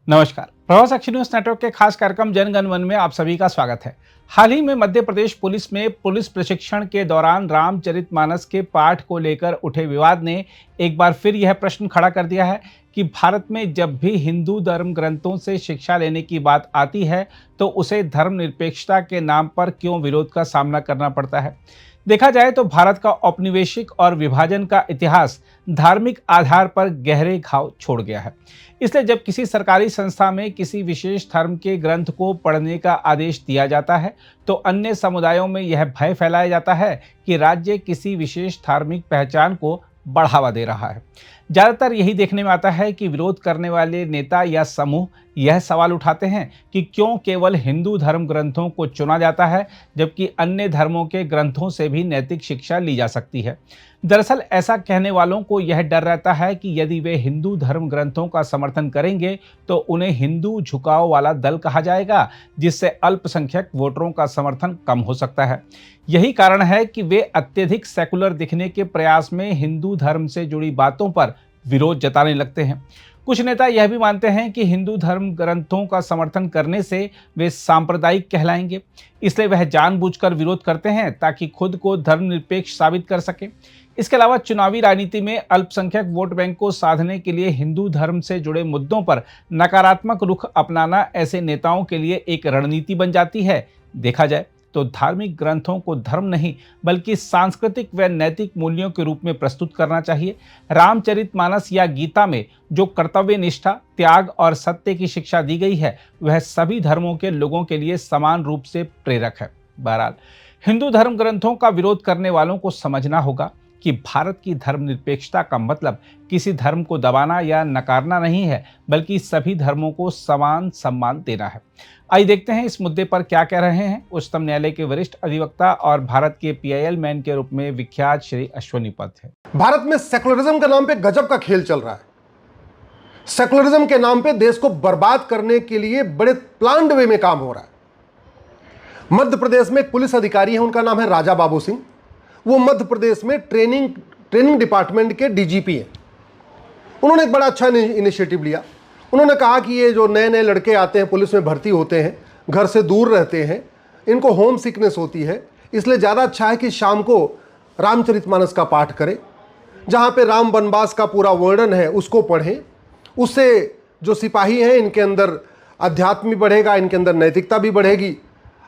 नमस्कार। Prabhas action news network के खास कार्यक्रम जन गण मन में आप सभी का स्वागत है। हाल ही में मध्य प्रदेश पुलिस में पुलिस प्रशिक्षण के दौरान रामचरितमानस के पाठ को लेकर उठे विवाद ने एक बार फिर यह प्रश्न खड़ा कर दिया है कि भारत में जब भी हिंदू धर्म ग्रंथों से शिक्षा लेने की बात आती है तो उसे धर्मनिरपेक्षता के नाम पर क्यों विरोध का सामना करना पड़ता है। देखा जाए तो भारत का औपनिवेशिक और विभाजन का इतिहास धार्मिक आधार पर गहरे घाव छोड़ गया है। इसलिए जब किसी सरकारी संस्था में किसी विशेष धर्म के ग्रंथ को पढ़ने का आदेश दिया जाता है तो अन्य समुदायों में यह भय फैलाया जाता है कि राज्य किसी विशेष धार्मिक पहचान को बढ़ावा दे रहा है। ज्यादातर यही देखने में आता है कि विरोध करने वाले नेता या समूह यह सवाल उठाते हैं कि क्यों केवल हिंदू धर्म ग्रंथों को चुना जाता है जबकि अन्य धर्मों के ग्रंथों से भी नैतिक शिक्षा ली जा सकती है। दरअसल ऐसा कहने वालों को यह डर रहता है कि यदि वे हिंदू धर्म ग्रंथों का समर्थन करेंगे तो उन्हें हिंदू झुकाव वाला दल कहा जाएगा, जिससे अल्पसंख्यक वोटरों का समर्थन कम हो सकता है। यही कारण है कि वे अत्यधिक सेकुलर दिखने के प्रयास में हिंदू धर्म से जुड़ी बातों पर विरोध जताने लगते हैं। कुछ नेता यह भी मानते हैं कि हिंदू धर्म ग्रंथों का समर्थन करने से वे सांप्रदायिक कहलाएंगे, इसलिए वह जानबूझकर विरोध करते हैं ताकि खुद को धर्मनिरपेक्ष साबित कर सके। इसके अलावा चुनावी राजनीति में अल्पसंख्यक वोट बैंक को साधने के लिए हिंदू धर्म से जुड़े मुद्दों पर नकारात्मक रुख अपनाना ऐसे नेताओं के लिए एक रणनीति बन जाती है। देखा जाए तो धार्मिक ग्रंथों को धर्म नहीं बल्कि सांस्कृतिक व नैतिक मूल्यों के रूप में प्रस्तुत करना चाहिए। रामचरितमानस या गीता में जो कर्तव्य निष्ठा, त्याग और सत्य की शिक्षा दी गई है वह सभी धर्मों के लोगों के लिए समान रूप से प्रेरक है। बहरहाल हिंदू धर्म ग्रंथों का विरोध करने वालों को समझना होगा कि भारत की धर्मनिरपेक्षता का मतलब किसी धर्म को दबाना या नकारना नहीं है बल्कि सभी धर्मों को समान सम्मान देना है। आइए देखते हैं इस मुद्दे पर क्या कह रहे हैं उच्चतम न्यायालय के वरिष्ठ अधिवक्ता और भारत के PIL मैन के रूप में विख्यात श्री अश्वनी पद है। भारत में सेकुलरिज्म के नाम पे गजब का खेल चल रहा है। सेकुलरिज्म के नाम पे देश को बर्बाद करने के लिए बड़े प्लान्ड वे में काम हो रहा है। मध्य प्रदेश में एक पुलिस अधिकारी है, उनका नाम है राजा बाबू सिंह। वो मध्य प्रदेश में ट्रेनिंग डिपार्टमेंट के DGP हैं। उन्होंने एक बड़ा अच्छा इनिशिएटिव लिया। उन्होंने कहा कि ये जो नए नए लड़के आते हैं, पुलिस में भर्ती होते हैं, घर से दूर रहते हैं, इनको होम सिकनेस होती है, इसलिए ज़्यादा अच्छा है कि शाम को रामचरितमानस का पाठ करें, जहाँ पे राम वनवास का पूरा वर्णन है उसको पढ़ें। उससे जो सिपाही हैं इनके अंदर अध्यात्म भी बढ़ेगा, इनके अंदर नैतिकता भी बढ़ेगी,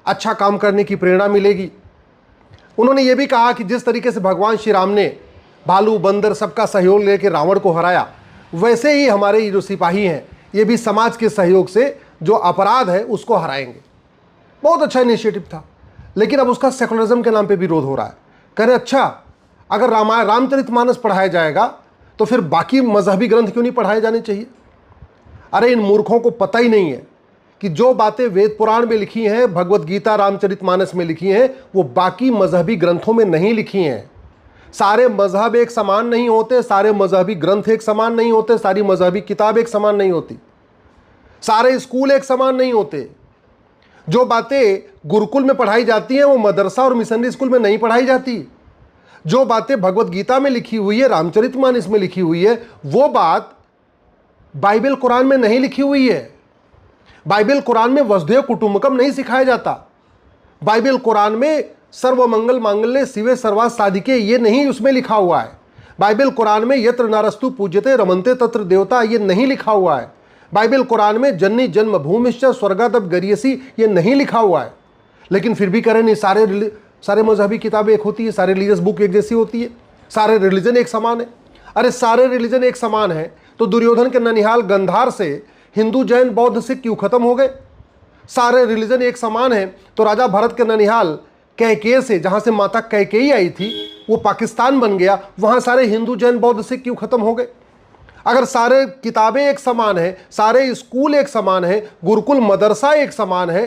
अच्छा काम करने की प्रेरणा मिलेगी। उन्होंने ये भी कहा कि जिस तरीके से भगवान श्री राम ने भालू बंदर सबका सहयोग लेकर रावण को हराया, वैसे ही हमारे ये जो सिपाही हैं ये भी समाज के सहयोग से जो अपराध है उसको हराएंगे। बहुत अच्छा इनिशिएटिव था, लेकिन अब उसका सेकुलरिज्म के नाम पे विरोध हो रहा है। कह रहे अच्छा, अगर रामचरितमानस पढ़ाया जाएगा तो फिर बाकी मजहबी ग्रंथ क्यों नहीं पढ़ाए जाने चाहिए। अरे इन मूर्खों को पता ही नहीं है कि जो बातें वेद पुराण में लिखी हैं, भगवत गीता रामचरितमानस में लिखी हैं, वो बाकी मजहबी ग्रंथों में नहीं लिखी हैं। सारे मजहब एक समान नहीं होते, सारे मजहबी ग्रंथ एक समान नहीं होते, सारी मजहबी किताब एक समान नहीं होती, सारे स्कूल एक समान नहीं होते। जो बातें गुरुकुल में पढ़ाई जाती हैं वो मदरसा और मिशनरी स्कूल में नहीं पढ़ाई जाती। जो बातें भगवत गीता में लिखी हुई है, रामचरितमानस में लिखी हुई है, वो बात बाइबल कुरान में नहीं लिखी हुई है। बाइबल कुरान में वसुधैव कुटुंबकम नहीं सिखाया जाता। बाइबल कुरान में सर्वमंगल मांगल्ये शिवे सर्वार्थ साधिके ये नहीं उसमें लिखा हुआ है। बाइबल कुरान में यत्र नारस्तु पूज्यते रमन्ते तत्र देवता ये नहीं लिखा हुआ है। बाइबल कुरान में जननी जन्म भूमिश्च स्वर्गादप गरियसी ये नहीं लिखा हुआ है। लेकिन फिर भी करें नहीं, सारे मजहबी किताबें एक होती है, सारे रिलीजियस बुक एक जैसी होती है, सारे रिलीजन एक समान है। अरे सारे रिलीजन एक समान है तो दुर्योधन के ननिहाल गंधार से हिंदू जैन बौद्ध सिख क्यों खत्म हो गए। सारे रिलीजन एक समान है तो राजा भरत के ननिहाल कैकेय से, जहां से माता कैकेयी आई थी, वो पाकिस्तान बन गया, वहां सारे हिंदू जैन बौद्ध सिख क्यों खत्म हो गए। अगर सारे किताबें एक समान है, सारे स्कूल एक समान है, गुरुकुल मदरसा एक समान है,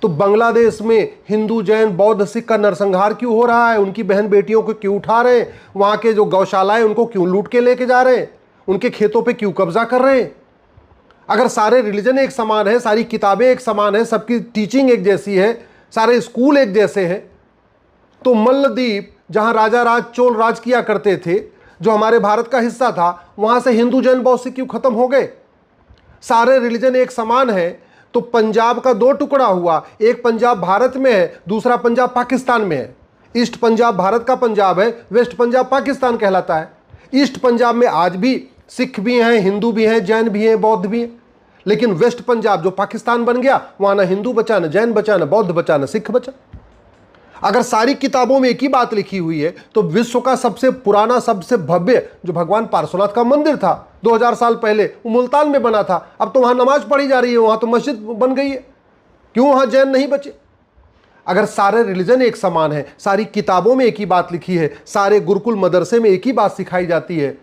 तो बांग्लादेश में हिंदू जैन बौद्ध सिख का नरसंहार क्यों हो रहा है, उनकी बहन बेटियों को क्यों उठा रहे हैं, वहां के जो गौशालाएं उनको क्यों लूट के लेके जा रहे हैं, उनके खेतों पे क्यों कब्जा कर रहे हैं। अगर सारे रिलीजन एक समान है, सारी किताबें एक समान है, सबकी टीचिंग एक जैसी है, सारे स्कूल एक जैसे हैं, तो मल्लदीप जहां राजा राज चोल राज किया करते थे, जो हमारे भारत का हिस्सा था, वहां से हिंदू जैन बौद्ध सिख क्यों खत्म हो गए। सारे रिलीजन एक समान है, तो पंजाब का दो टुकड़ा हुआ, एक पंजाब भारत में है, दूसरा पंजाब पाकिस्तान में है। ईस्ट पंजाब भारत का पंजाब है, वेस्ट पंजाब पाकिस्तान कहलाता है। ईस्ट पंजाब में आज भी सिख भी हैं, हिंदू भी हैं, जैन भी हैं, बौद्ध भी हैं, लेकिन वेस्ट पंजाब जो पाकिस्तान बन गया, वहां ना हिंदू बचा, ना जैन बचा, ना बौद्ध बचा, ना सिख बचा। अगर सारी किताबों में एक ही बात लिखी हुई है, तो विश्व का सबसे पुराना, सबसे भव्य जो भगवान पार्श्वनाथ का मंदिर था 2000 साल पहले, वो मुल्तान में बना था। अब तो वहां नमाज पढ़ी जा रही है, वहां तो मस्जिद बन गई है। क्यों वहां जैन नहीं बचे? अगर सारे रिलीजन एक समान है, सारी किताबों में एक ही बात लिखी है, सारे गुरुकुल मदरसे में एक ही बात सिखाई जाती है,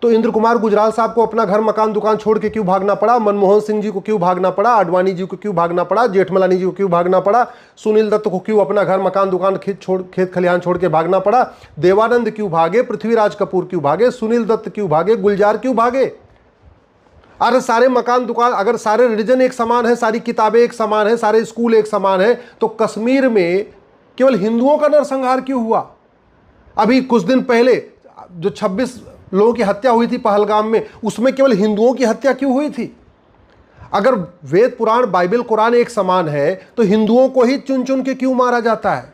तो इंद्र कुमार गुजराल साहब को अपना घर मकान दुकान छोड़ के क्यों भागना पड़ा? मनमोहन सिंह जी को क्यों भागना पड़ा? आडवाणी जी को क्यों भागना पड़ा? जेठमलानी जी को क्यों भागना पड़ा? सुनील दत्त को क्यों अपना घर मकान दुकान खेत खलिहान छोड़ के भागना पड़ा? देवानंद क्यों भागे? पृथ्वीराज कपूर क्यों भागे? सुनील दत्त क्यों भागे? गुलजार क्यों भागे? अरे सारे मकान दुकान, अगर सारे रिलीजन एक समान है, सारी किताबें एक समान है, सारे स्कूल एक समान है, तो कश्मीर में केवल हिंदुओं का नरसंहार क्यों हुआ? अभी कुछ दिन पहले जो 26 लोगों की हत्या हुई थी पहलगाम में, उसमें केवल हिंदुओं की हत्या क्यों हुई थी? अगर वेद पुराण बाइबल कुरान एक समान है, तो हिंदुओं को ही चुन चुन के क्यों मारा जाता है?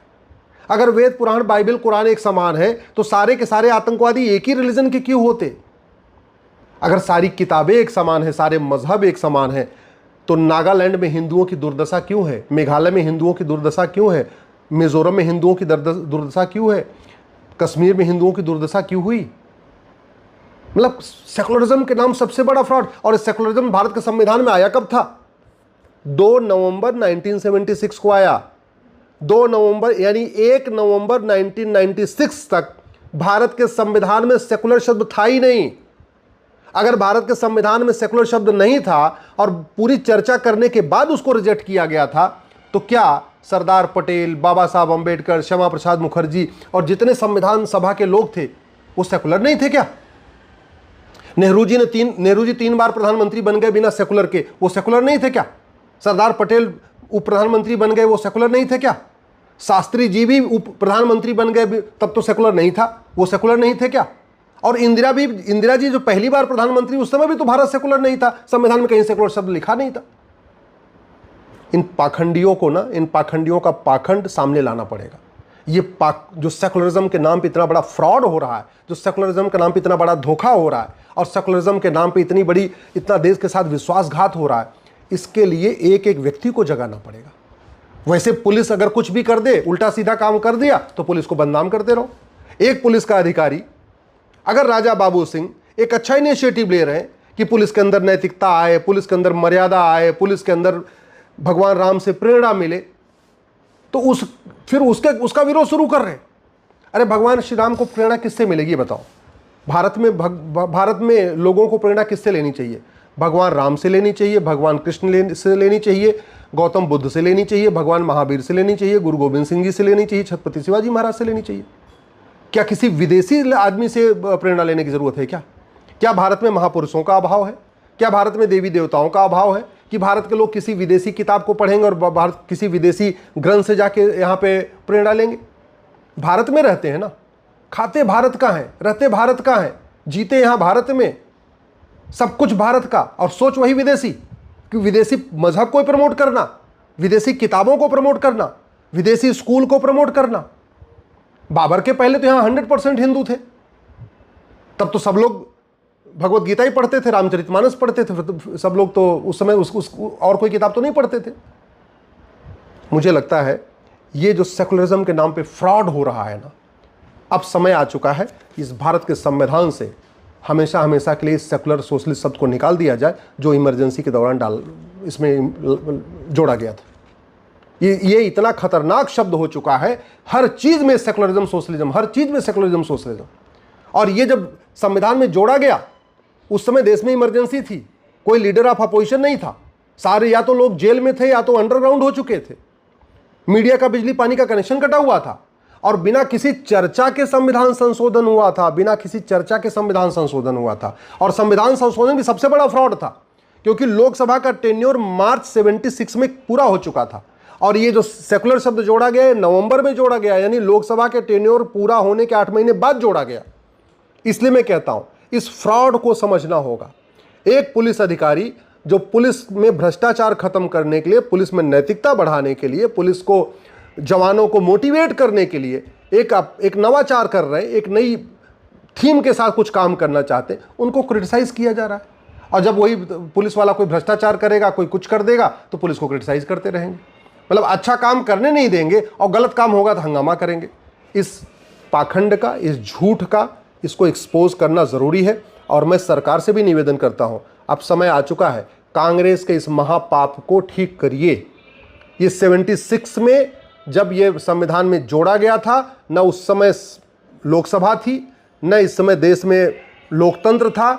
अगर वेद पुराण बाइबल कुरान एक समान है, तो सारे के सारे आतंकवादी एक ही रिलीजन के क्यों होते? अगर सारी किताबें एक समान है, सारे मजहब एक समान है, तो नागालैंड में हिंदुओं की दुर्दशा क्यों है? मेघालय में हिंदुओं की दुर्दशा क्यों है? मिजोरम में हिंदुओं की दुर्दशा क्यों है? कश्मीर में हिंदुओं की दुर्दशा क्यों हुई? मतलब सेकुलरिज्म के नाम सबसे बड़ा फ्रॉड। और सेकुलरिज्म भारत के संविधान में आया कब था? 2 नवंबर 1976 को आया। 2 नवंबर यानी 1 नवंबर 1996 तक भारत के संविधान में सेकुलर शब्द था ही नहीं। अगर भारत के संविधान में सेकुलर शब्द नहीं था और पूरी चर्चा करने के बाद उसको रिजेक्ट किया गया था, तो क्या सरदार पटेल, बाबा साहब अंबेडकर, श्यामा प्रसाद मुखर्जी और जितने संविधान सभा के लोग थे, वो सेकुलर नहीं थे क्या? नेहरू जी 3 बार प्रधानमंत्री बन गए बिना सेकुलर के, वो सेकुलर नहीं थे क्या? सरदार पटेल उप प्रधानमंत्री बन गए, वो सेकुलर नहीं थे क्या? शास्त्री जी भी उप प्रधानमंत्री बन गए, तब तो सेकुलर नहीं था, वो सेकुलर नहीं थे क्या? और इंदिरा जी जो पहली बार प्रधानमंत्री, उस समय भी तो भारत सेकुलर नहीं था, संविधान में कहीं सेकुलर शब्द लिखा नहीं था। इन पाखंडियों को ना, इन पाखंडियों का पाखंड सामने लाना पड़ेगा। ये जो सेकुलरिज्म के नाम पे इतना बड़ा फ्रॉड हो रहा है, जो सेकुलरिज्म के नाम पे इतना बड़ा धोखा हो रहा है, और सेकुलरिज्म के नाम पे इतना देश के साथ विश्वासघात हो रहा है, इसके लिए एक एक व्यक्ति को जगाना पड़ेगा। वैसे पुलिस अगर कुछ भी कर दे, उल्टा सीधा काम कर दिया, तो पुलिस को बदनाम करते रहो। एक पुलिस का अधिकारी, अगर राजा बाबू सिंह एक अच्छा इनिशिएटिव ले रहे हैं कि पुलिस के अंदर नैतिकता आए, पुलिस के अंदर मर्यादा आए, पुलिस के अंदर भगवान राम से प्रेरणा मिले, तो फिर उसका विरोध शुरू कर रहे हैं। अरे भगवान श्री राम को प्रेरणा किससे मिलेगी बताओ? भारत में लोगों को प्रेरणा किससे लेनी चाहिए? भगवान राम से लेनी चाहिए, भगवान कृष्ण से लेनी चाहिए, गौतम बुद्ध से लेनी चाहिए, भगवान महावीर से लेनी चाहिए, गुरु गोविंद सिंह जी से लेनी चाहिए, छत्रपति शिवाजी महाराज से लेनी चाहिए। क्या किसी विदेशी आदमी से प्रेरणा लेने की जरूरत है क्या? क्या भारत में महापुरुषों का अभाव है? क्या भारत में देवी देवताओं का अभाव है कि भारत के लोग किसी विदेशी किताब को पढ़ेंगे और भारत किसी विदेशी ग्रंथ से जाके यहाँ पे प्रेरणा लेंगे? भारत में रहते हैं ना, खाते भारत का है, रहते भारत का है, जीते यहाँ भारत में, सब कुछ भारत का, और सोच वही विदेशी। कि विदेशी मजहब को प्रमोट करना, विदेशी किताबों को प्रमोट करना, विदेशी स्कूल को प्रमोट करना। बाबर के पहले तो यहाँ 100% हिंदू थे, तब तो सब लोग भगवत गीता ही पढ़ते थे, रामचरितमानस पढ़ते थे, तो सब लोग तो उस समय और कोई किताब तो नहीं पढ़ते थे। मुझे लगता है ये जो सेकुलरिज्म के नाम पे फ्रॉड हो रहा है ना, अब समय आ चुका है इस भारत के संविधान से हमेशा हमेशा के लिए सेकुलर सोशलिस्ट शब्द को निकाल दिया जाए, जो इमरजेंसी के दौरान इसमें जोड़ा गया था। ये इतना खतरनाक शब्द हो चुका है, हर चीज में सेकुलरिज्म सोशलिज्म, हर चीज में सेकुलरिज्म सोशलिज्म। और ये जब संविधान में जोड़ा गया, उस समय देश में इमरजेंसी थी, कोई लीडर ऑफ अपोजिशन नहीं था, सारे या तो लोग जेल में थे या तो अंडरग्राउंड हो चुके थे, मीडिया का बिजली पानी का कनेक्शन कटा हुआ था, और बिना किसी चर्चा के संविधान संशोधन हुआ था, बिना किसी चर्चा के संविधान संशोधन हुआ था। और संविधान संशोधन भी सबसे बड़ा फ्रॉड था, क्योंकि लोकसभा का टेन्योर मार्च 76 में पूरा हो चुका था, और ये जो सेकुलर शब्द जोड़ा गया है नवंबर में जोड़ा गया, यानी लोकसभा के टेन्योर पूरा होने के 8 महीने बाद जोड़ा गया। इसलिए मैं कहता हूं इस फ्रॉड को समझना होगा। एक पुलिस अधिकारी जो पुलिस में भ्रष्टाचार खत्म करने के लिए, पुलिस में नैतिकता बढ़ाने के लिए, पुलिस को जवानों को मोटिवेट करने के लिए एक नवाचार कर रहे हैं, एक नई थीम के साथ कुछ काम करना चाहते हैं, उनको क्रिटिसाइज किया जा रहा है। और जब वही पुलिस वाला कोई भ्रष्टाचार करेगा, कोई कुछ कर देगा, तो पुलिस को क्रिटिसाइज करते रहेंगे। मतलब अच्छा काम करने नहीं देंगे और गलत काम होगा तो हंगामा करेंगे। इस पाखंड का, इस झूठ का, इसको एक्सपोज करना ज़रूरी है। और मैं सरकार से भी निवेदन करता हूँ, अब समय आ चुका है, कांग्रेस के इस महापाप को ठीक करिए। ये 76 में जब ये संविधान में जोड़ा गया था, न उस समय लोकसभा थी, न इस समय देश में लोकतंत्र था।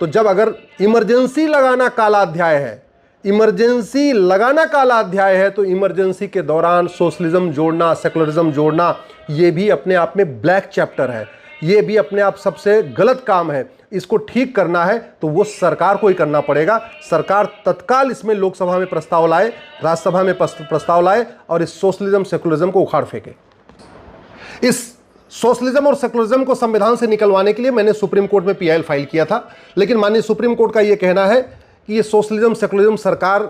तो जब अगर इमरजेंसी लगाना काला अध्याय है, इमरजेंसी लगाना काला अध्याय है, तो इमरजेंसी के दौरान सोशलिज्म जोड़ना, सेकुलरिज्म जोड़ना, ये भी अपने आप में ब्लैक चैप्टर है, ये भी अपने आप सबसे गलत काम है। इसको ठीक करना है तो वो सरकार को ही करना पड़ेगा। सरकार तत्काल इसमें लोकसभा में प्रस्ताव लाए, राज्यसभा में प्रस्ताव लाए और इस सोशलिज्म सेकुलरिज्म को उखाड़ फेंके। इस सोशलिज्म और सेकुलरिज्म को संविधान से निकलवाने के लिए मैंने सुप्रीम कोर्ट में पीआईएल फाइल किया था, लेकिन माननीय सुप्रीम कोर्ट का यह कहना है कि ये सोशलिज्म सेकुलरिज्म सरकार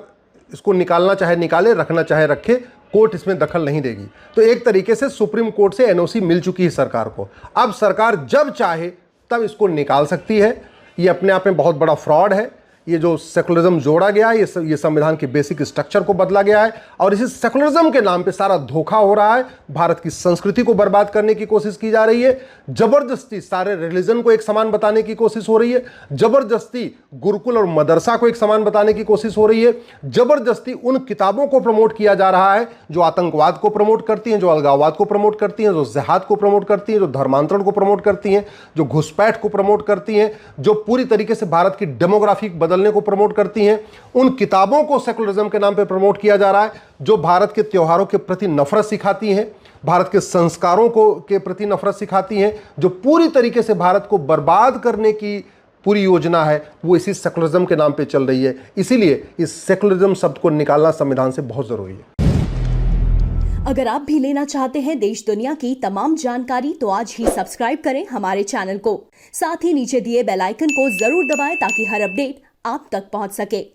इसको निकालना चाहे निकाले, रखना चाहे रखे, कोर्ट इसमें दखल नहीं देगी। तो एक तरीके से सुप्रीम कोर्ट से एनओसी मिल चुकी है सरकार को। अब सरकार जब चाहे तब इसको निकाल सकती है। ये अपने आप में बहुत बड़ा फ्रॉड है। ये जो सेकुलरिज्म जोड़ा गया है, ये संविधान की बेसिक स्ट्रक्चर को बदला गया है और इसी सेकुलरिज्म के नाम पे सारा धोखा हो रहा है। भारत की संस्कृति को बर्बाद करने की कोशिश की जा रही है। जबरदस्ती सारे रिलीजन को एक समान बताने की कोशिश हो रही है। जबरदस्ती गुरुकुल और मदरसा को एक समान बताने की कोशिश हो रही है। जबरदस्ती उन किताबों को प्रमोट किया जा रहा है जो आतंकवाद को प्रमोट करती हैं, जो अलगाववाद को प्रमोट करती हैं, जो जिहाद को प्रमोट करती हैं, जो धर्मांतरण को प्रमोट करती हैं, जो घुसपैठ को प्रमोट करती हैं, जो पूरी तरीके से भारत की डेमोग्राफी बदलने को प्रमोट करती हैं। उन किताबों को सेकुलरिज्म के नाम पे प्रमोट किया जा रहा है जो भारत के त्योहारों के प्रति नफरत सिखाती हैं, भारत के संस्कारों को के प्रति नफरत सिखाती हैं, जो पूरी तरीके से भारत को बर्बाद करने की पूरी योजना है, वो इसी सेकुलरिज्म के नाम पे चल रही है। इसीलिए इस सेकुलरिज्म शब्द को निकालना संविधान से बहुत जरूरी है। अगर आप भी लेना चाहते हैं देश दुनिया की तमाम जानकारी, तो आज ही सब्सक्राइब करें हमारे चैनल को। साथ ही नीचे दिए बेल आइकन को जरूर दबाएं ताकि हर अपडेट आप तक पहुंच सके।